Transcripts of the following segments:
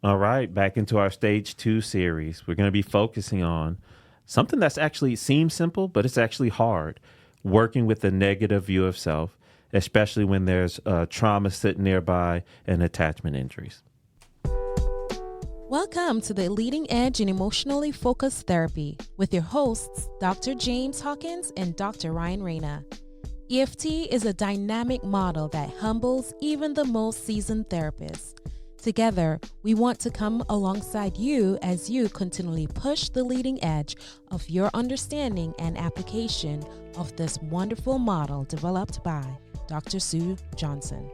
All right, back into our Stage 2 series. We're going to be focusing on something that's actually seems simple, but it's actually hard. Working with the negative view of self, especially when there's trauma sitting nearby and attachment injuries. Welcome to the Leading Edge in Emotionally Focused Therapy with your hosts, Dr. James Hawkins and Dr. Ryan Rana. EFT is a dynamic model that humbles even the most seasoned therapists. Together, we want to come alongside you as you continually push the leading edge of your understanding and application of this wonderful model developed by Dr. Sue Johnson.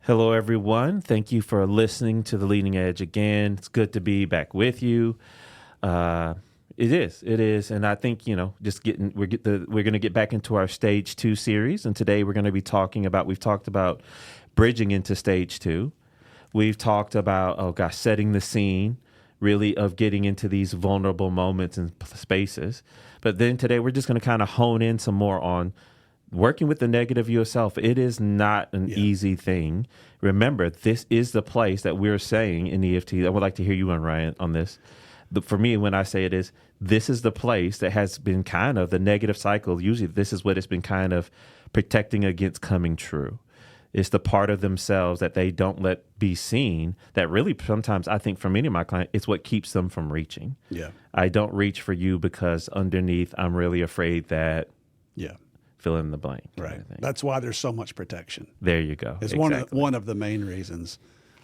Hello, everyone. Thank you for listening to The Leading Edge again. It's good to be back with you. It is. And I think, we're going to get back into our Stage 2 series. And today we're going to be we've talked about bridging into Stage 2. We've talked about, setting the scene, really, of getting into these vulnerable moments and spaces. But then today we're just going to kind of hone in some more on working with the negative view of self. It is not an easy thing. Remember, this is the place that we're saying in EFT. I would like to hear you on Ryan on this. For me, when I say this is the place that has been kind of the negative cycle. Usually this is what it's been kind of protecting against coming true. It's the part of themselves that they don't let be seen that really sometimes, I think for many of my clients, it's what keeps them from reaching. Yeah. I don't reach for you because underneath I'm really afraid that fill in the blank. Right. That's why there's so much protection. There you go. It's one of the main reasons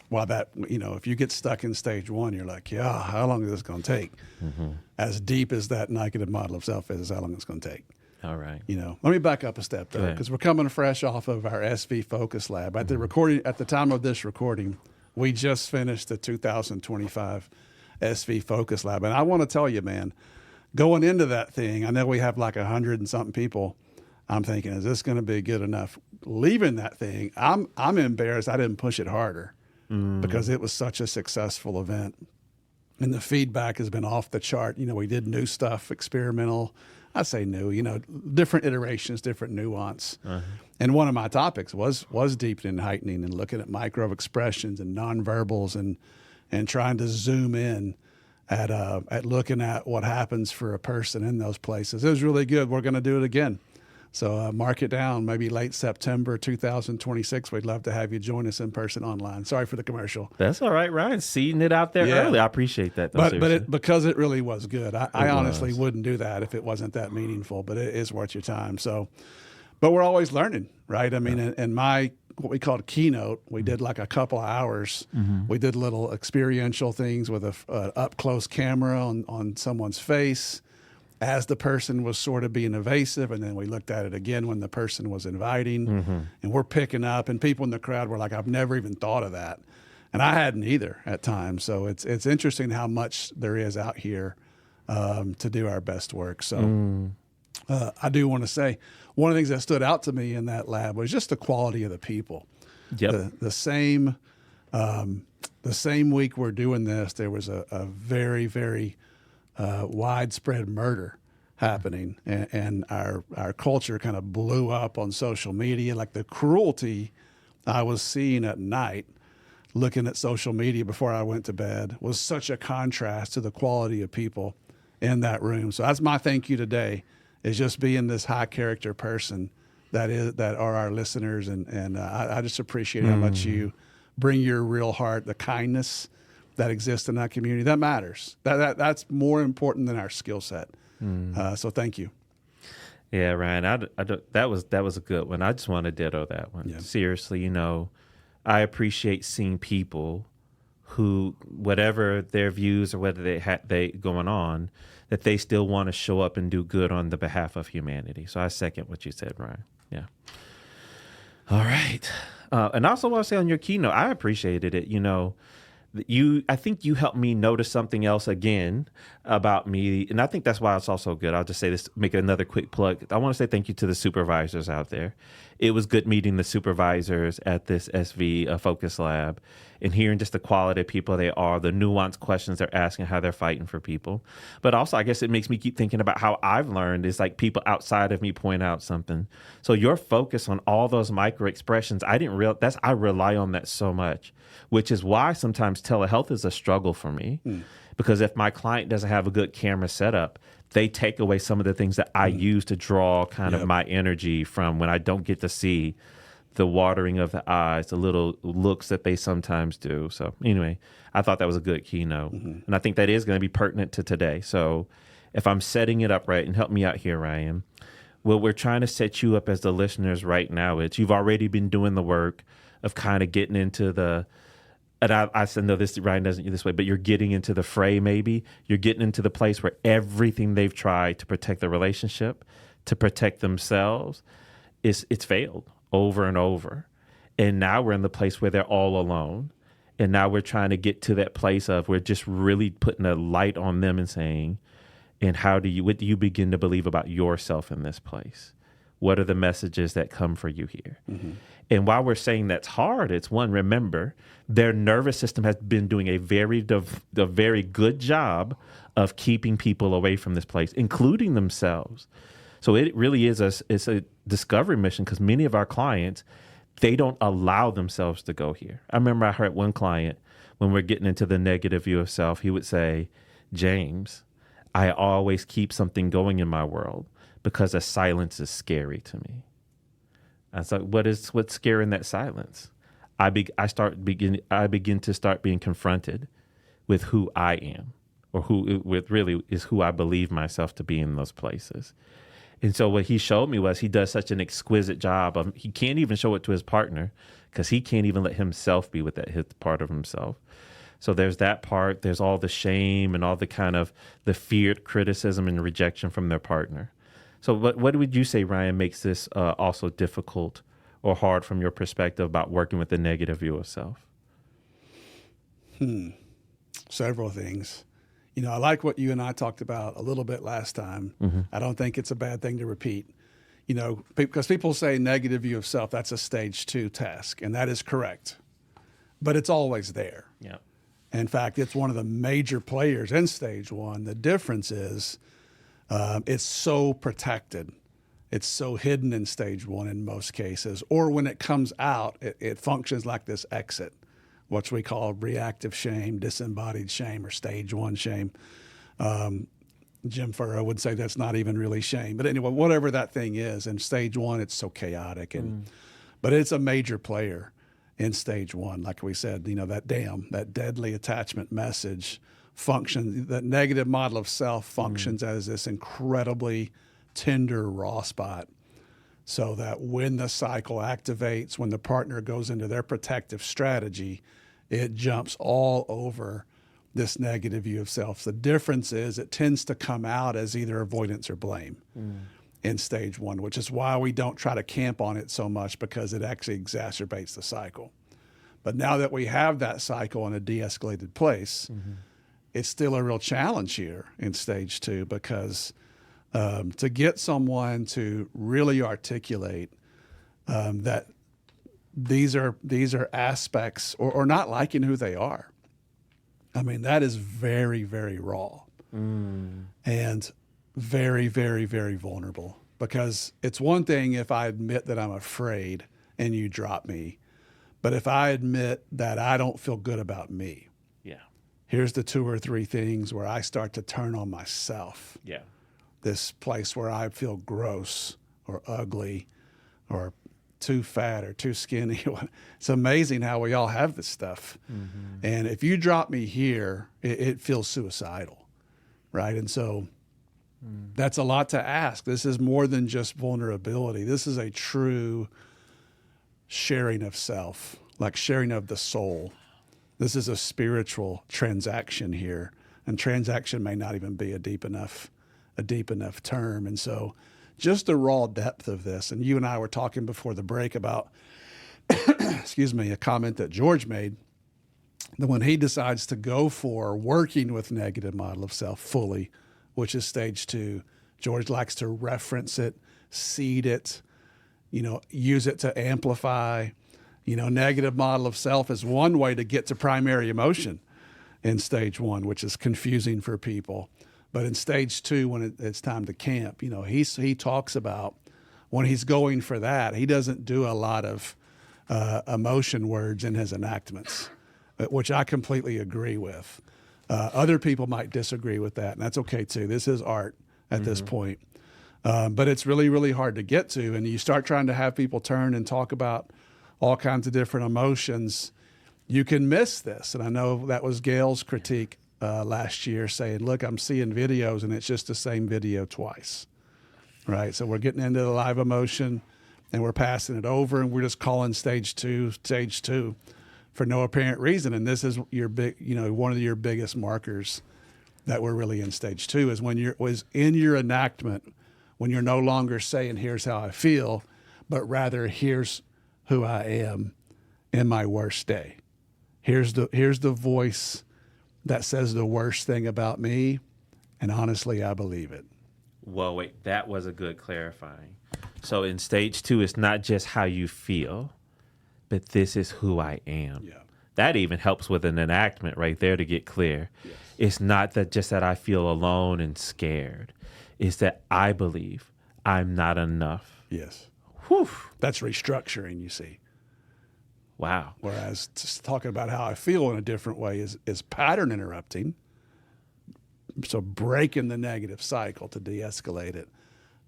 why that, if you get stuck in Stage 1, you're like, how long is this going to take? Mm-hmm. As deep as that negative model of self is how long it's going to take. All right. Let me back up a step though, because we're coming fresh off of our SV Focus Lab. At the time of this recording, we just finished the 2025 SV Focus Lab. And I want to tell you, man, going into that thing, I know we have like 100 and something people. I'm thinking, is this going to be good enough? Leaving that thing, I'm embarrassed I didn't push it harder because it was such a successful event. And the feedback has been off the chart. We did new stuff, experimental. I say new, different iterations, different nuance. Uh-huh. And one of my topics was deepening and heightening and looking at micro expressions and nonverbals and trying to zoom in at looking at what happens for a person in those places. It was really good. We're going to do it again. So mark it down, maybe late September 2026. We'd love to have you join us in person online. Sorry for the commercial. That's all right, Ryan. Seeding it out there early. I appreciate that. Because it really was good. I honestly wouldn't do that if it wasn't that meaningful, but it is worth your time. So, but we're always learning, right? I mean, in my what we called keynote, we did like a couple of hours. Mm-hmm. We did little experiential things with a up close camera on someone's face as the person was sort of being evasive, and then we looked at it again when the person was inviting, and we're picking up, and people in the crowd were like, I've never even thought of that. And I hadn't either at times. So it's interesting how much there is out here to do our best work. So I do want to say one of the things that stood out to me in that lab was just the quality of the people. Yep. The same week we're doing this, there was a very, very widespread murder happening, and our culture kind of blew up on social media. Like the cruelty I was seeing at night, looking at social media before I went to bed, was such a contrast to the quality of people in that room. So that's my thank you today, is just being this high character person that are our listeners, and I just appreciate how much you bring your real heart, the kindness that exists in that community. That matters. That's more important than our skill set. So thank you. Yeah, Ryan, that was a good one. I just want to ditto that one. Yeah. Seriously, I appreciate seeing people who, whatever their views or whether they going on, that they still want to show up and do good on the behalf of humanity. So I second what you said, Ryan. Yeah. All right. And I also want to say on your keynote, I appreciated it. I think you helped me notice something else again about me, and I think that's why it's also good. I'll just say this, make another quick plug. I want to say thank you to the supervisors out there. it was good meeting the supervisors at this SV Focus Lab and hearing just the quality of people they are, the nuanced questions they're asking, how they're fighting for people. But also, I guess it makes me keep thinking about how I've learned is like people outside of me point out something. So your focus on all those micro expressions, I didn't realize I rely on that so much, which is why sometimes telehealth is a struggle for me. Because if my client doesn't have a good camera setup, they take away some of the things that I use to draw kind of my energy from when I don't get to see the watering of the eyes, the little looks that they sometimes do. So anyway, I thought that was a good keynote. And I think that is going to be pertinent to today. So if I'm setting it up right, and help me out here, Ryan, what we're trying to set you up as the listeners right now is you've already been doing the work of kind of getting into the, and I know this, Ryan doesn't do this way, but you're getting into the fray maybe. You're getting into the place where everything they've tried to protect the relationship, to protect themselves, it's failed over and over. And now we're in the place where they're all alone. And now we're trying to get to that place of we're just really putting a light on them and saying, and what do you begin to believe about yourself in this place? What are the messages that come for you here? And while we're saying that's hard, it's one, remember, their nervous system has been doing a very good job of keeping people away from this place, including themselves. So it really is it's a discovery mission because many of our clients, they don't allow themselves to go here. I remember I heard one client, when we're getting into the negative view of self, he would say, James, I always keep something going in my world because the silence is scary to me. I was like, what's scary in that silence? I begin to start being confronted with who I am, or who I believe myself to be in those places. And so what he showed me was he does such an exquisite job of, he can't even show it to his partner because he can't even let himself be with that part of himself. So there's that part. There's all the shame and all the kind of the feared criticism and rejection from their partner. So what would you say, Ryan, makes this also difficult or hard from your perspective about working with the negative view of self? Several things. I like what you and I talked about a little bit last time. I don't think it's a bad thing to repeat. Because people say negative view of self, that's a stage 2 task, and that is correct. But it's always there. Yeah. In fact, it's one of the major players in stage 1. The difference is it's so protected. It's so hidden in stage 1 in most cases. Or when it comes out, it functions like this exit, which we call reactive shame, disembodied shame, or stage 1 shame. Jim Furrow would say that's not even really shame. But anyway, whatever that thing is, in stage 1, it's so chaotic. But it's a major player in stage 1. Like we said, that deadly attachment message functions, that negative model of self functions as this incredibly tender raw spot, so that when the cycle activates, when the partner goes into their protective strategy, it jumps all over this negative view of self. The difference is it tends to come out as either avoidance or blame in stage 1, which is why we don't try to camp on it so much, because it actually exacerbates the cycle. But now that we have that cycle in a de-escalated place, it's still a real challenge here in stage 2, because to get someone to really articulate that these are aspects, or not liking who they are. I mean, that is very, very raw and very, very, very vulnerable, because it's one thing if I admit that I'm afraid and you drop me, but if I admit that I don't feel good about me, here's the 2 or 3 things where I start to turn on myself. This place where I feel gross or ugly or too fat or too skinny. It's amazing how we all have this stuff. And if you drop me here, it feels suicidal, right? And so that's a lot to ask. This is more than just vulnerability. This is a true sharing of self, like sharing of the soul. This is a spiritual transaction here, and transaction may not even be a deep enough term. And so just the raw depth of this, and you and I were talking before the break about, a comment that George made, that when he decides to go for working with negative model of self fully, which is stage 2, George likes to reference it, seed it, use it to amplify. Negative model of self is one way to get to primary emotion in stage 1, which is confusing for people. But in stage 2, when it's time to camp, he talks about when he's going for that, he doesn't do a lot of emotion words in his enactments, which I completely agree with. Other people might disagree with that, and that's okay too. This is art at this point. But it's really, really hard to get to. And you start trying to have people turn and talk about all kinds of different emotions, you can miss this. And I know that was Gail's critique last year, saying, look, I'm seeing videos and it's just the same video twice, right? So we're getting into the live emotion and we're passing it over and we're just calling stage two for no apparent reason. And this is your big, one of your biggest markers that we're really in stage 2 is when was in your enactment, when you're no longer saying, here's how I feel, but rather here's who I am in my worst day. Here's the voice that says the worst thing about me, and honestly, I believe it. Well, wait, that was a good clarifying. So in stage 2, it's not just how you feel, but this is who I am. Yeah. That even helps with an enactment right there to get clear. Yes. It's not that I feel alone and scared. It's that I believe I'm not enough. Yes. Whew. That's restructuring, you see. Wow. Whereas just talking about how I feel in a different way is pattern interrupting. So breaking the negative cycle to de-escalate it.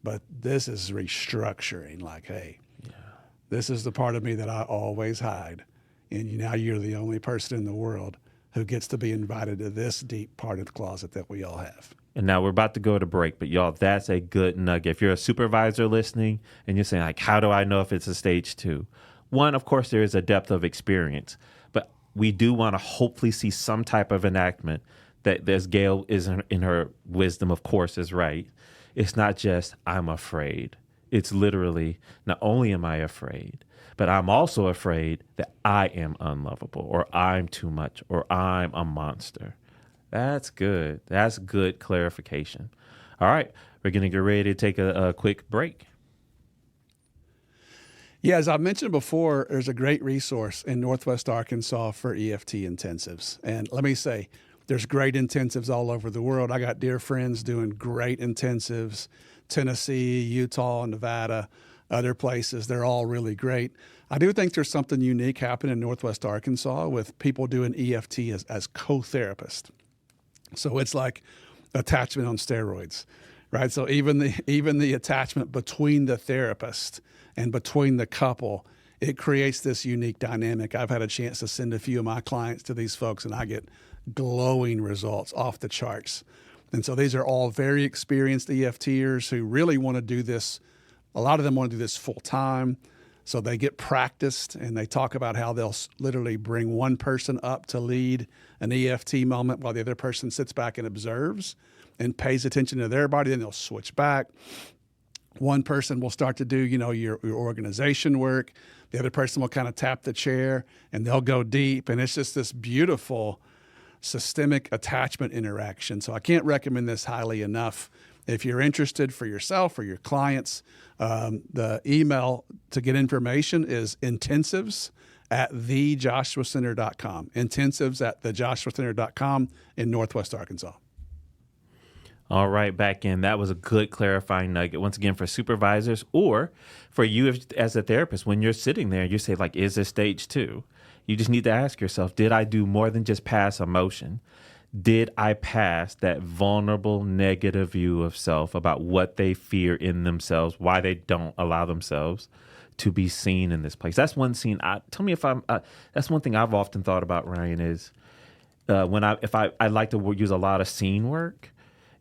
But this is restructuring, like, hey, this is the part of me that I always hide. And now you're the only person in the world who gets to be invited to this deep part of the closet that we all have. And now we're about to go to break, but y'all, that's a good nugget. If you're a supervisor listening and you're saying, like, how do I know if it's a stage 2? One, of course, there is a depth of experience, but we do want to hopefully see some type of enactment that as Gail is in her wisdom, of course, is right. It's not just, I'm afraid. It's literally, not only am I afraid, but I'm also afraid that I am unlovable or I'm too much or I'm a monster. That's good. That's good clarification. All right. We're going to get ready to take a quick break. Yeah, as I mentioned before, there's a great resource in Northwest Arkansas for EFT intensives. And let me say, there's great intensives all over the world. I got dear friends doing great intensives, Tennessee, Utah, Nevada, other places. They're all really great. I do think there's something unique happening in Northwest Arkansas with people doing EFT as co-therapists. So it's like attachment on steroids, right? So even the attachment between the therapist and between the couple, it creates this unique dynamic. I've had a chance to send a few of my clients to these folks, and I get glowing results off the charts. And so these are all very experienced EFTers who really want to do this. A lot of them want to do this full time. So they get practiced, and they talk about how they'll literally bring one person up to lead an EFT moment while the other person sits back and observes and pays attention to their body. Then they'll switch back. One person will start to do, your organization work. The other person will kind of tap the chair, and they'll go deep. And it's just this beautiful systemic attachment interaction. So I can't recommend this highly enough. If you're interested for yourself or your clients, the email to get information is intensives@thejoshuacenter.com. Intensives@thejoshuacenter.com in Northwest Arkansas. All right, back in. That was a good clarifying nugget. Once again, for supervisors or for you as a therapist, when you're sitting there, you say, like, is this stage 2? You just need to ask yourself, did I do more than just pass emotion? Did I pass that vulnerable, negative view of self about what they fear in themselves, why they don't allow themselves to be seen in this place? That's one scene. Tell me if I'm. That's one thing I've often thought about, Ryan, is I like to use a lot of scene work,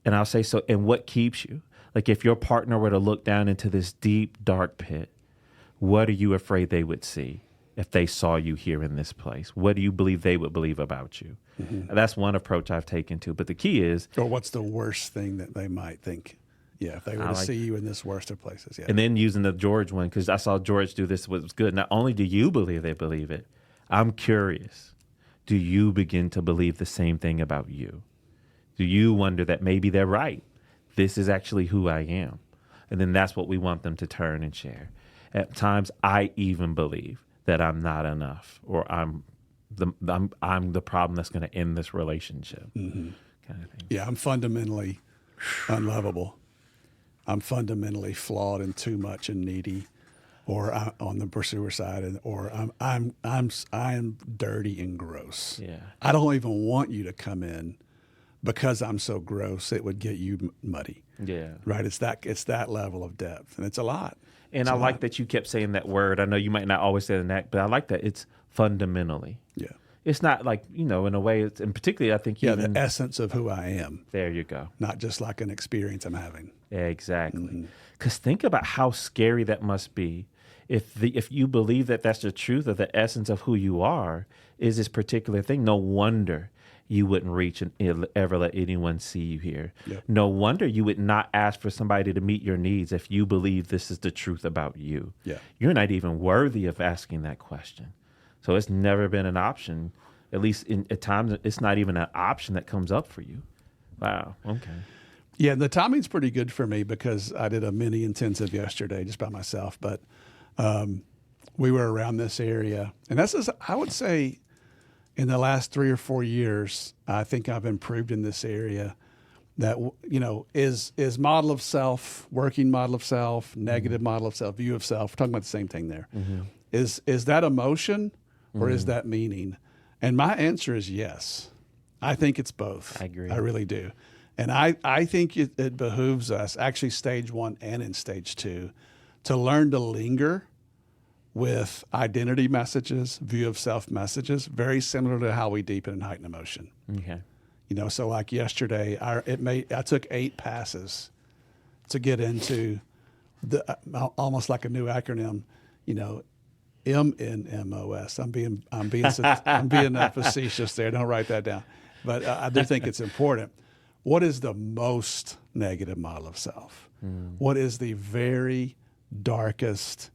and I'll say, so, and what keeps you? Like, if your partner were to look down into this deep, dark pit, what are you afraid they would see if they saw you here in this place? What do you believe they would believe about you? Mm-hmm. That's one approach I've taken to. But the key is... Or what's the worst thing that they might think? Yeah, if they were to see you in this worst of places. Yeah. And then using the George one, because I saw George do this, was good. Not only do you believe they believe it, I'm curious. Do you begin to believe the same thing about you? Do you wonder that maybe they're right? This is actually who I am. And then that's what we want them to turn and share. At times, I even believe that I'm not enough, or I'm the problem that's going to end this relationship, kind of thing. Yeah, I'm fundamentally unlovable. I'm fundamentally flawed and too much and needy, or I'm on the pursuer side, or I'm dirty and gross. Yeah. I don't even want you to come in because I'm so gross. It would get you muddy. Yeah. Right. It's that level of depth, and it's a lot. And I like that you kept saying that word. I know you might not always say that, but I like that it's fundamentally. Yeah. It's not like, in a way, and particularly I think the essence of who I am. There you go. Not just like an experience I'm having. Yeah, exactly. Because think about how scary that must be if you believe that that's the truth of the essence of who you are is this particular thing. No wonder you wouldn't reach and ever let anyone see you here. Yep. No wonder you would not ask for somebody to meet your needs if you believe this is the truth about you. Yeah. You're not even worthy of asking that question. So it's never been an option. At least at times, it's not even an option that comes up for you. Wow. Okay. Yeah, the timing's pretty good for me because I did a mini intensive yesterday just by myself. But we were around this area. And I would say, in the last 3 or 4 years, I think I've improved in this area. That is model of self, working model of self, negative model of self, view of self. We're talking about the same thing there. Is that emotion or is that meaning? And my answer is yes. I think it's both. I agree. I really do. And I think it behooves us, actually stage 1 and in stage 2, to learn to linger with identity messages, view of self messages, very similar to how we deepen and heighten emotion. Okay. So like yesterday, I took 8 passes to get into almost like a new acronym, MNMOS. I'm being facetious there. Don't write that down, but I do think it's important. What is the most negative model of self? What is the very darkest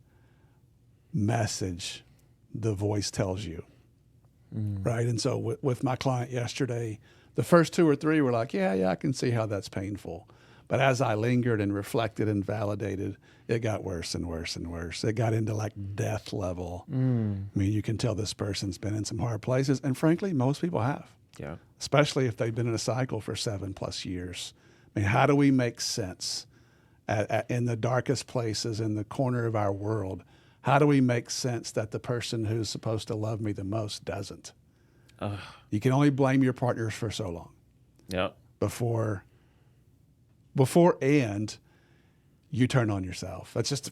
message the voice tells you? Right. And so with my client yesterday, the first 2 or 3 were like, yeah, I can see how that's painful. But as I lingered and reflected and validated, it got worse and worse and worse. It got into like death level. I mean, you can tell this person's been in some hard places. And frankly, most people have. Yeah. Especially if they've been in a cycle for 7+ years. I mean, how do we make sense in the darkest places in the corner of our world? How do we make sense that the person who's supposed to love me the most doesn't? You can only blame your partners for so long. Yep. Before and you turn on yourself. It's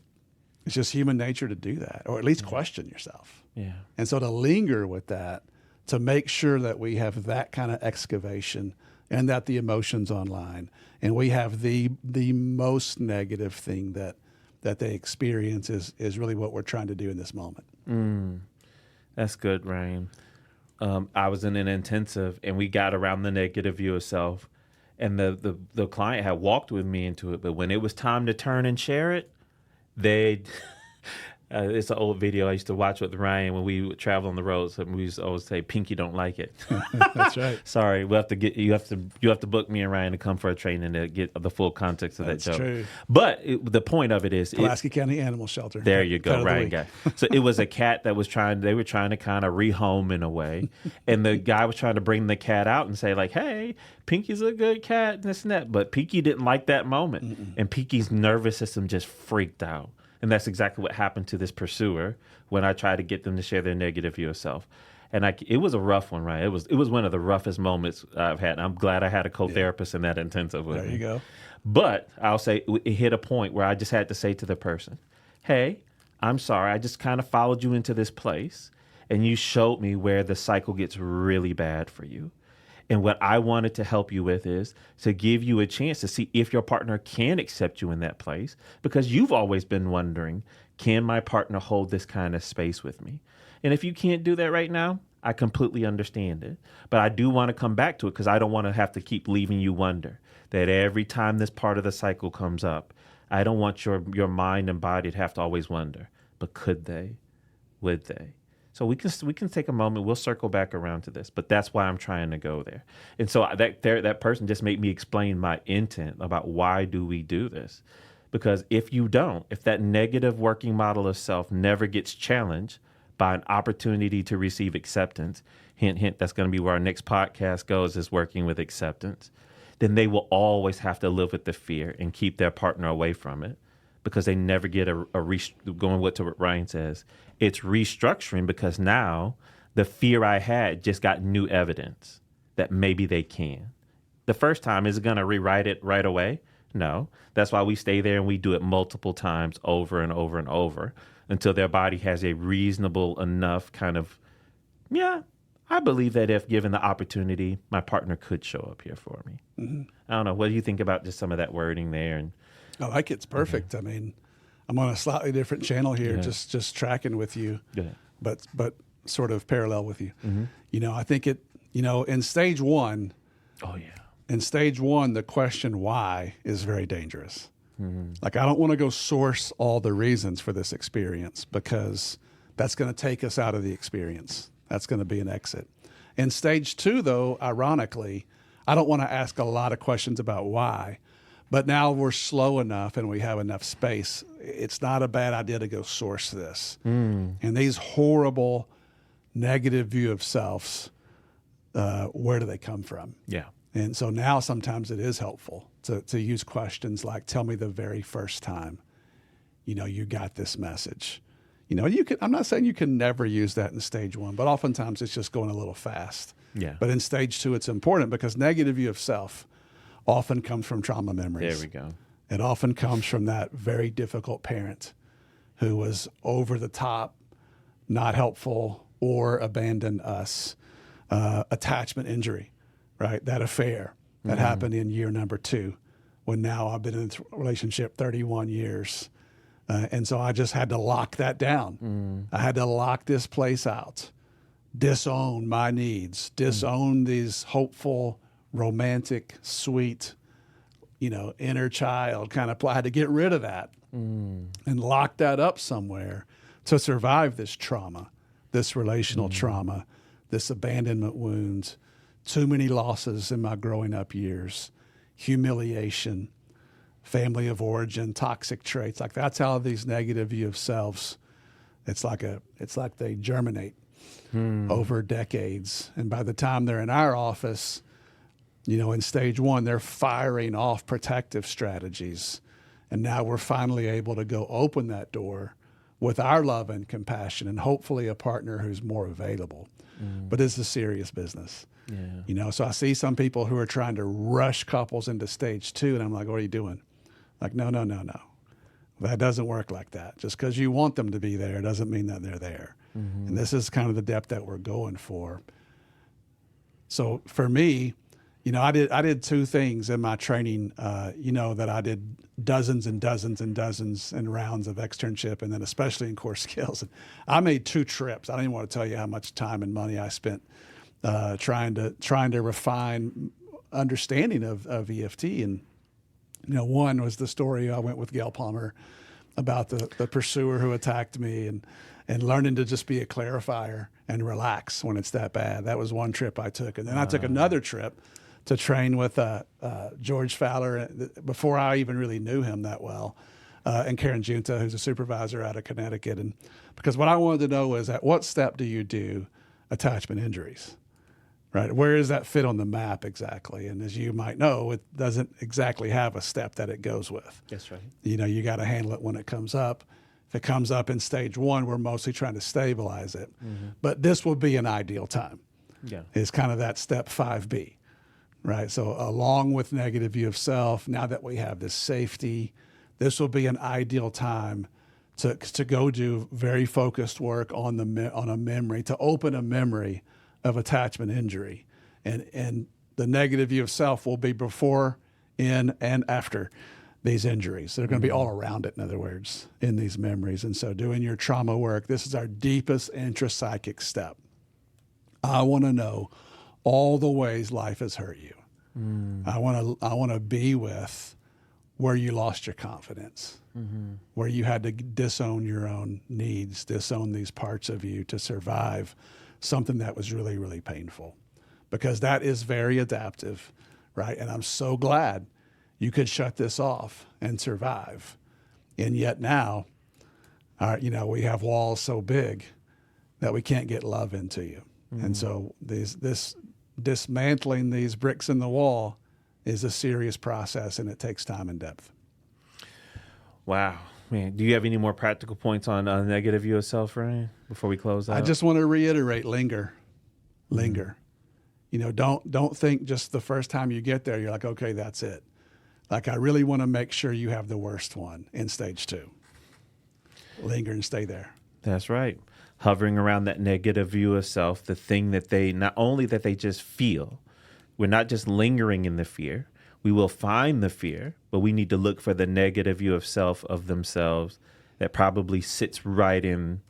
just human nature to do that, or at least question yourself. Yeah. And so to linger with that, to make sure that we have that kind of excavation and that the emotion's online and we have the most negative thing that they experience is really what we're trying to do in this moment. That's good, Ryan. I was in an intensive and we got around the negative view of self, and the client had walked with me into it, but when it was time to turn and share it, it's an old video I used to watch with Ryan when we would travel on the road. So we used to always say, "Pinky don't like it." That's right. Sorry, you have to book me and Ryan to come for a training to get the full context of that joke. True. But the point of it is, Pulaski County Animal Shelter. There you go, Ryan guy. So it was a cat that they were trying to kind of rehome in a way, and the guy was trying to bring the cat out and say like, "Hey, Pinky's a good cat," and this and that. But Pinky didn't like that moment, and Pinky's nervous system just freaked out. And that's exactly what happened to this pursuer when I tried to get them to share their negative view of self. And it was a rough one, right? It was one of the roughest moments I've had. And I'm glad I had a co-therapist in that intensive with me. There you go. But I'll say it hit a point where I just had to say to the person, "Hey, I'm sorry. I just kind of followed you into this place, and you showed me where the cycle gets really bad for you. And what I wanted to help you with is to give you a chance to see if your partner can accept you in that place, because you've always been wondering, can my partner hold this kind of space with me? And if you can't do that right now, I completely understand it. But I do want to come back to it because I don't want to have to keep leaving you wonder that every time this part of the cycle comes up, I don't want your mind and body to have to always wonder, but could they? Would they?" So we can take a moment. We'll circle back around to this, but that's why I'm trying to go there. And so that person just made me explain my intent about why do we do this, Because if you don't, if that negative working model of self never gets challenged by an opportunity to receive acceptance, hint, hint, that's going to be where our next podcast goes, is working with acceptance, then they will always have to live with the fear and keep their partner away from it, because they never get going what to what Ryan says. It's restructuring, because now the fear I had just got new evidence that maybe they can. The first time, is it going to rewrite it right away? No. That's why we stay there and we do it multiple times over and over and over until their body has a reasonable enough kind of, yeah, I believe that if given the opportunity, my partner could show up here for me. Mm-hmm. I don't know. What do you think about just some of that wording there? And I like it's perfect. I mean, I'm on a slightly different channel here, just tracking with you, but sort of parallel with you. Mm-hmm. I think in stage one. Oh yeah. In stage one, the question why is very dangerous. Mm-hmm. Like, I don't want to go source all the reasons for this experience, because that's going to take us out of the experience. That's going to be an exit. In stage two, though, ironically, I don't want to ask a lot of questions about why, but now we're slow enough and we have enough space. It's not a bad idea to go source this. And these horrible negative view of selves, where do they come from? Yeah. And so now sometimes it is helpful to use questions like, tell me the very first time, you got this message. I'm not saying you can never use that in stage one, but oftentimes it's just going a little fast. Yeah. But in stage two, it's important, because negative view of self often comes from trauma memories. There we go. It often comes from that very difficult parent who was over the top, not helpful, or abandoned us. Attachment injury. Right, that affair that happened in year number 2, when now I've been in a relationship 31 years. And so I just had to lock that down. I had to lock this place out, disown my needs, disown these hopeful, romantic, sweet, inner child kind of, I had to get rid of that and lock that up somewhere to survive this trauma, this relational trauma, this abandonment wounds. Too many losses in my growing up years, humiliation, family of origin, toxic traits. Like, that's how these negative view of selves, it's like they germinate over decades. And by the time they're in our office, in stage one, they're firing off protective strategies. And now we're finally able to go open that door with our love and compassion, and hopefully a partner who's more available. But it's a serious business. Yeah. So I see some people who are trying to rush couples into stage two, and I'm like, what are you doing? Like, no. That doesn't work like that. Just because you want them to be there doesn't mean that they're there. Mm-hmm. And this is kind of the depth that we're going for. So for me, I did 2 things in my training, that I did dozens and dozens and dozens and rounds of externship, and then especially in core skills. And I made 2 trips. I don't even want to tell you how much time and money I spent trying to refine understanding of EFT. And one was the story I went with Gail Palmer about the pursuer who attacked me, and learning to just be a clarifier and relax when it's that bad. That was one trip I took. And then I took another trip to train with George Fowler before I even really knew him that well, and Karen Junta, who's a supervisor out of Connecticut. And because what I wanted to know was, at what step do you do attachment injuries? Right? Where does that fit on the map exactly? And as you might know, it doesn't exactly have a step that it goes with. That's right. You got to handle it when it comes up. If it comes up in stage 1, we're mostly trying to stabilize it. Mm-hmm. But this would be an ideal time. Yeah. It's kind of that step 5B, right? So along with negative view of self, now that we have this safety, this will be an ideal time to go do very focused work on a memory, to open a memory of attachment injury. And the negative view of self will be before, in, and after these injuries. They're going to be all around it, in other words, in these memories. And so doing your trauma work, this is our deepest intrapsychic step. I want to know all the ways life has hurt you. I want to be with where you lost your confidence, where you had to disown your own needs, disown these parts of you to survive something that was really, really painful, because that is very adaptive, right? And I'm so glad you could shut this off and survive. And yet now, we have walls so big that we can't get love into you. And so this dismantling these bricks in the wall is a serious process, and it takes time and depth. Wow. Man, do you have any more practical points on a negative view of self, Ryan, before we close out? I just want to reiterate, linger. Don't think just the first time you get there, you're like, okay, that's it. Like, I really want to make sure you have the worst one in stage 2. Linger and stay there. That's right. Hovering around that negative view of self, the thing that they, not only that they just feel, we're not just lingering in the fear. We will find the fear, but we need to look for the negative view of self of themselves that probably sits right in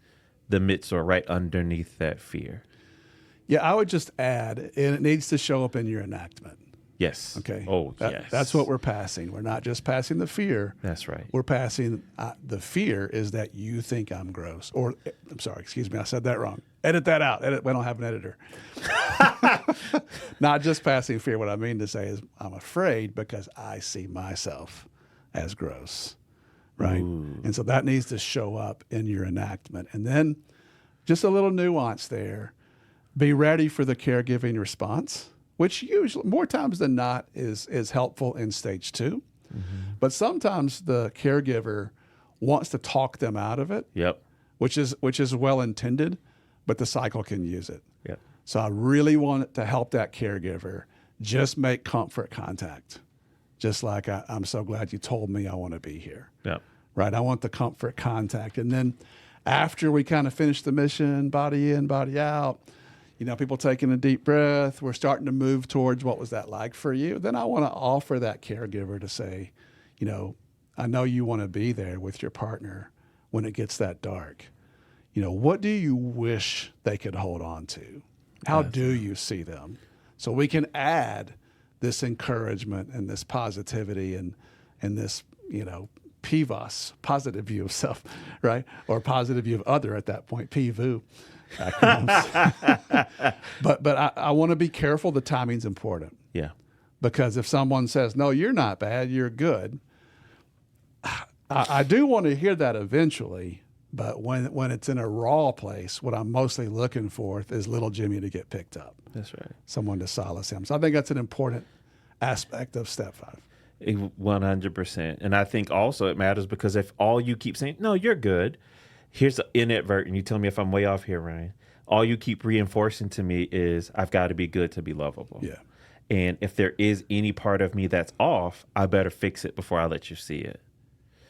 the midst or right underneath that fear. Yeah, I would just add, and it needs to show up in your enactment. Yes. Okay. Yes. That's what we're passing. We're not just passing the fear. That's right. We're passing the fear is that you think I'm gross. Or, I'm sorry, excuse me, I said that wrong. Edit that out. We don't have an editor. Not just passing fear. What I mean to say is I'm afraid because I see myself as gross. Right. Ooh. And so that needs to show up in your enactment. And then just a little nuance there. Be ready for the caregiving response, which usually more times than not is helpful in stage 2. Mm-hmm. But sometimes the caregiver wants to talk them out of it. Yep. Which is well intended, but the cycle can use it. Yep. So I really want to help that caregiver just make comfort contact. Just like I'm so glad you told me I want to be here. Yep. Right. I want the comfort contact. And then after we kind of finish the mission, body in, body out, people taking a deep breath, we're starting to move towards what was that like for you. Then I want to offer that caregiver to say, I know you want to be there with your partner when it gets that dark. What do you wish they could hold on to? How do you see them? So we can add this encouragement and this positivity and this, PVOS, positive view of self, right? Or positive view of other at that point, PVU. But I want to be careful. The timing's important. Yeah. Because if someone says, no, you're not bad, you're good. I do want to hear that eventually. But when it's in a raw place, what I'm mostly looking for is little Jimmy to get picked up. That's right. Someone to solace him. So I think that's an important aspect of step 5. 100%. And I think also it matters because if all you keep saying, no, you're good, here's an inadvertent, you tell me if I'm way off here, Ryan, all you keep reinforcing to me is I've got to be good to be lovable. Yeah. And if there is any part of me that's off, I better fix it before I let you see it.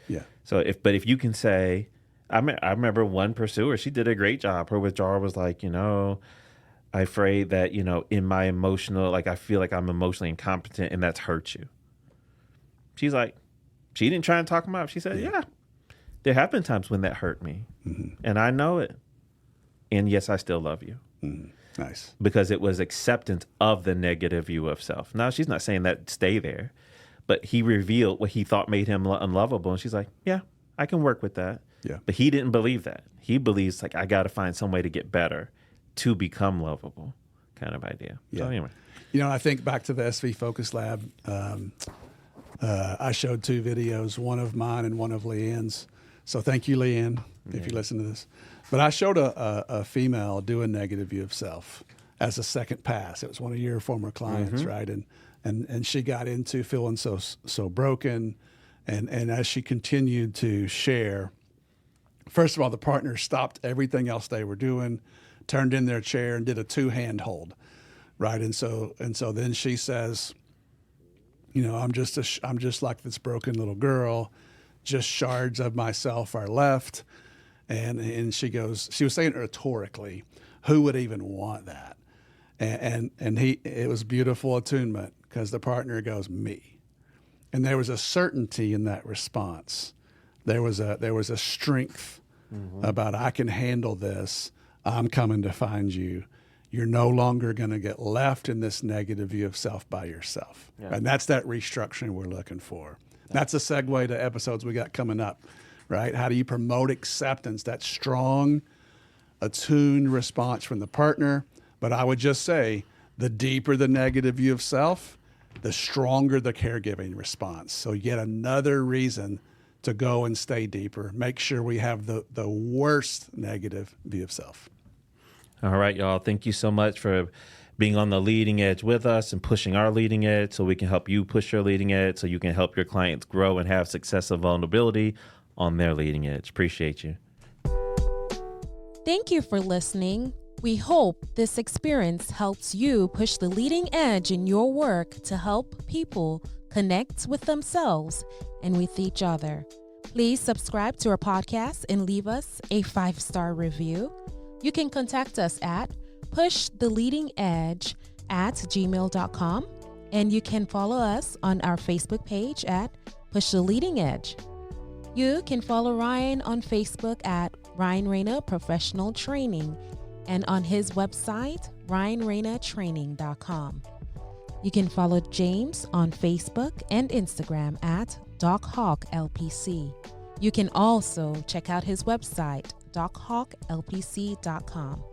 Yeah. So if you can say, I remember one pursuer, she did a great job. Her withdrawal was like, I'm afraid that, in my emotional, like I feel like I'm emotionally incompetent and that's hurt you. She's like, she didn't try and talk him out. She said, yeah, there have been times when that hurt me. Mm-hmm. And I know it. And yes, I still love you. Mm-hmm. Nice. Because it was acceptance of the negative view of self. Now, she's not saying that stay there, but he revealed what he thought made him unlovable. And she's like, yeah, I can work with that. Yeah. But he didn't believe that. He believes like, I got to find some way to get better to become lovable kind of idea. Yeah. So anyway. I think back to the SV Focus Lab, I showed 2 videos, one of mine and one of Leanne's. So thank you, Leanne, if you listen to this. But I showed a female do a negative view of self as a second pass. It was one of your former clients, right? And she got into feeling so broken. And as she continued to share, first of all, the partner stopped everything else they were doing, turned in their chair and did a 2-hand hold, right? And so then she says, I'm just like this broken little girl, just shards of myself are left. And she was saying it rhetorically, who would even want that? And it was beautiful attunement because the partner goes, me. And there was a certainty in that response. There was a strength about I can handle this. I'm coming to find you. You're no longer going to get left in this negative view of self by yourself. Yeah. And that's that restructuring we're looking for. That's a segue to episodes we got coming up, right? How do you promote acceptance, that strong, attuned response from the partner? But I would just say the deeper the negative view of self, the stronger the caregiving response. So yet another reason to go and stay deeper. Make sure we have the worst negative view of self. All right, y'all. Thank you so much for being on the leading edge with us and pushing our leading edge so we can help you push your leading edge so you can help your clients grow and have success and vulnerability on their leading edge. Appreciate you. Thank you for listening. We hope this experience helps you push the leading edge in your work to help people connect with themselves and with each other. Please subscribe to our podcast and leave us a 5-star review. You can contact us at pushtheleadingedge@gmail.com, and you can follow us on our Facebook page at Push the Leading Edge. You can follow Ryan on Facebook at Ryan Rana Professional Training and on his website, ryanranatraining.com. You can follow James on Facebook and Instagram at DocHawkLPC. You can also check out his website, dochawklpc.com.